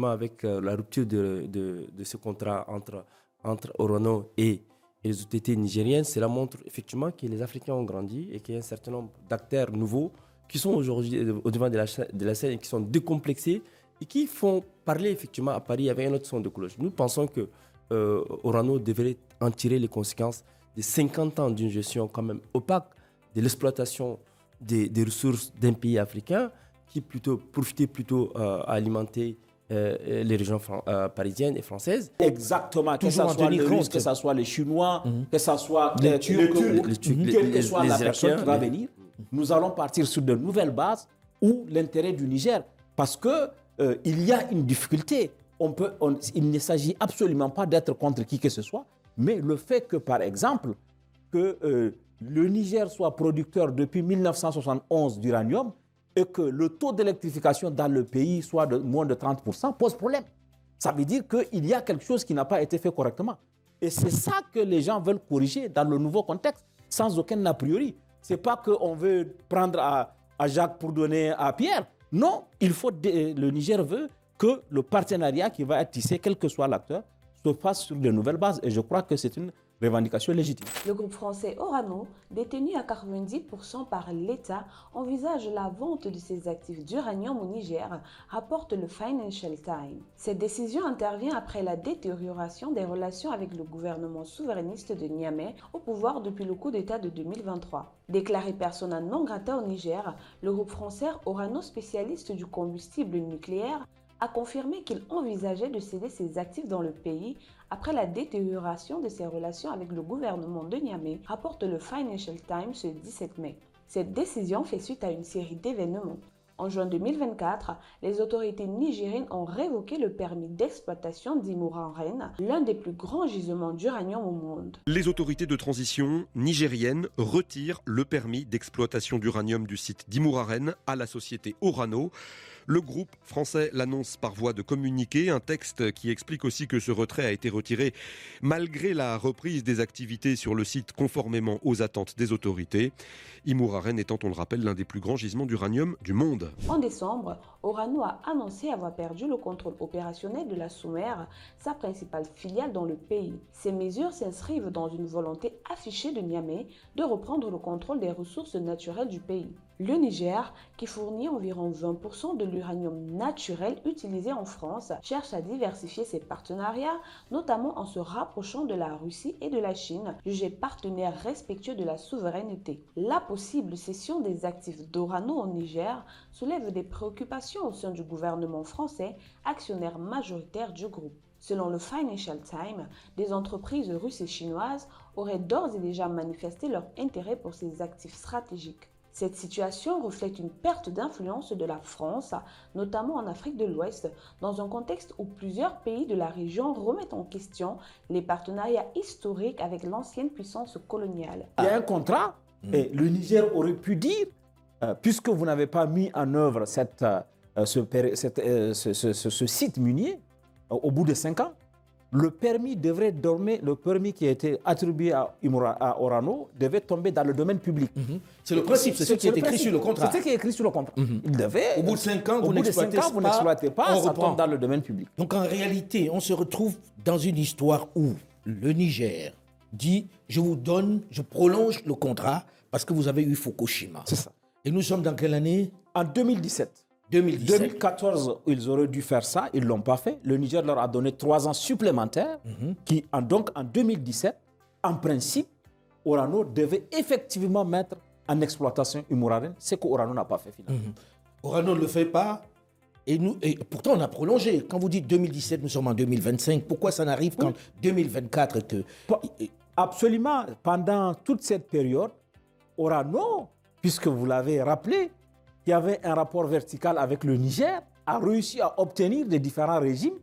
avec la rupture de ce contrat entre Orano et les autorités nigériennes, cela montre effectivement que les Africains ont grandi et qu'il y a un certain nombre d'acteurs nouveaux qui sont aujourd'hui au devant de la scène et qui sont décomplexés et qui font parler effectivement à Paris avec un autre son de cloche. Nous pensons que Orano devrait en tirer les conséquences de 50 ans d'une gestion quand même opaque de l'exploitation des ressources d'un pays africain qui profitait plutôt à alimenter les régions parisiennes et françaises. Exactement, que ce soit les Russes, que ce soit les Chinois, que ce soit les Turcs, quelle que soit la personne qui va venir, nous allons partir sur de nouvelles bases où l'intérêt du Niger, parce que il y a une difficulté. Il ne s'agit absolument pas d'être contre qui que ce soit, mais le fait que, par exemple, que le Niger soit producteur depuis 1971 d'uranium et que le taux d'électrification dans le pays soit de moins de 30% pose problème. Ça veut dire qu'il y a quelque chose qui n'a pas été fait correctement. Et c'est ça que les gens veulent corriger dans le nouveau contexte, sans aucun a priori. Ce n'est pas qu'on veut prendre à Jacques pour donner à Pierre. Non, le Niger veut que le partenariat qui va être tissé, quel que soit l'acteur, se fasse sur de nouvelles bases. Et je crois que c'est une revendication légitime. Le groupe français Orano, détenu à 90% par l'État, envisage la vente de ses actifs d'uranium au Niger, rapporte le Financial Times. Cette décision intervient après la détérioration des relations avec le gouvernement souverainiste de Niamey, au pouvoir depuis le coup d'État de 2023. Déclaré persona non grata au Niger, le groupe français Orano, spécialiste du combustible nucléaire, a confirmé qu'il envisageait de céder ses actifs dans le pays après la détérioration de ses relations avec le gouvernement de Niamey, rapporte le Financial Times ce 17 mai. Cette décision fait suite à une série d'événements. En juin 2024, les autorités nigériennes ont révoqué le permis d'exploitation d'Imouraren, l'un des plus grands gisements d'uranium au monde. Les autorités de transition nigériennes retirent le permis d'exploitation d'uranium du site d'Imouraren à la société Orano. Le groupe français l'annonce par voie de communiqué, un texte qui explique aussi que ce retrait a été retiré malgré la reprise des activités sur le site conformément aux attentes des autorités. Imouraren étant, on le rappelle, l'un des plus grands gisements d'uranium du monde. En décembre, Orano a annoncé avoir perdu le contrôle opérationnel de la Soumer, sa principale filiale dans le pays. Ces mesures s'inscrivent dans une volonté affichée de Niamey de reprendre le contrôle des ressources naturelles du pays. Le Niger, qui fournit environ 20% de l'uranium naturel utilisé en France, cherche à diversifier ses partenariats, notamment en se rapprochant de la Russie et de la Chine, jugés partenaires respectueux de la souveraineté. La possible cession des actifs d'Orano au Niger soulève des préoccupations au sein du gouvernement français, actionnaire majoritaire du groupe. Selon le Financial Times, des entreprises russes et chinoises auraient d'ores et déjà manifesté leur intérêt pour ces actifs stratégiques. Cette situation reflète une perte d'influence de la France, notamment en Afrique de l'Ouest, dans un contexte où plusieurs pays de la région remettent en question les partenariats historiques avec l'ancienne puissance coloniale. Il y a un contrat et le Niger aurait pu dire, puisque vous n'avez pas mis en œuvre ce site minier au bout de 5 ans, le permis qui a été attribué à Orano devait tomber dans le domaine public. C'est le principe, c'est ce qui est écrit sur le contrat. C'est ce qui est écrit sur le contrat. Il devait, au bout de 5 ans, vous n'exploitez pas, ça tombe dans le domaine public. Donc en réalité, on se retrouve dans une histoire où le Niger dit « je prolonge le contrat parce que vous avez eu Fukushima ». C'est ça. Et nous sommes dans quelle année? En 2017. 2014, ils auraient dû faire ça, ils ne l'ont pas fait. Le Niger leur a donné 3 ans supplémentaires, donc en 2017, en principe, Orano devait effectivement mettre en exploitation Imouraren, ce qu'Orano n'a pas fait finalement. Orano ne le fait pas, et pourtant on a prolongé. Quand vous dites 2017, nous sommes en 2025, pourquoi ça n'arrive qu'en 2024 Absolument, pendant toute cette période, Orano, puisque vous l'avez rappelé, il y avait un rapport vertical avec le Niger, a réussi à obtenir des différents régimes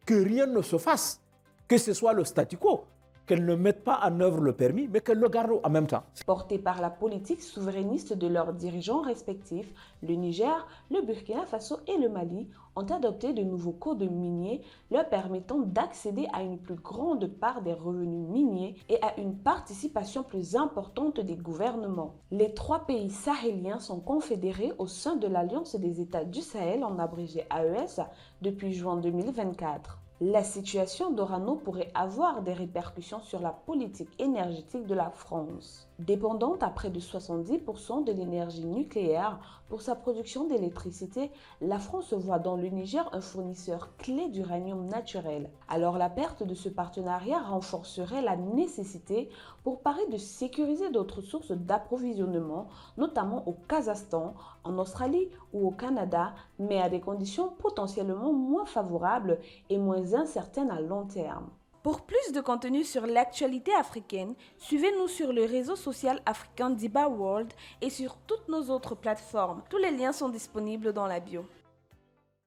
que rien ne se fasse, que ce soit le statu quo, qu'elles ne mettent pas en œuvre le permis, mais qu'elles le gardent en même temps. Portés par la politique souverainiste de leurs dirigeants respectifs, le Niger, le Burkina Faso et le Mali ont adopté de nouveaux codes miniers leur permettant d'accéder à une plus grande part des revenus miniers et à une participation plus importante des gouvernements. Les 3 pays sahéliens sont confédérés au sein de l'Alliance des États du Sahel, en abrégé AES, depuis juin 2024. La situation d'Orano pourrait avoir des répercussions sur la politique énergétique de la France. Dépendante à près de 70% de l'énergie nucléaire pour sa production d'électricité, la France voit dans le Niger un fournisseur clé d'uranium naturel. Alors la perte de ce partenariat renforcerait la nécessité pour Paris de sécuriser d'autres sources d'approvisionnement, notamment au Kazakhstan, en Australie ou au Canada, mais à des conditions potentiellement moins favorables et moins incertaines à long terme. Pour plus de contenu sur l'actualité africaine, suivez-nous sur le réseau social africain Diba World et sur toutes nos autres plateformes. Tous les liens sont disponibles dans la bio.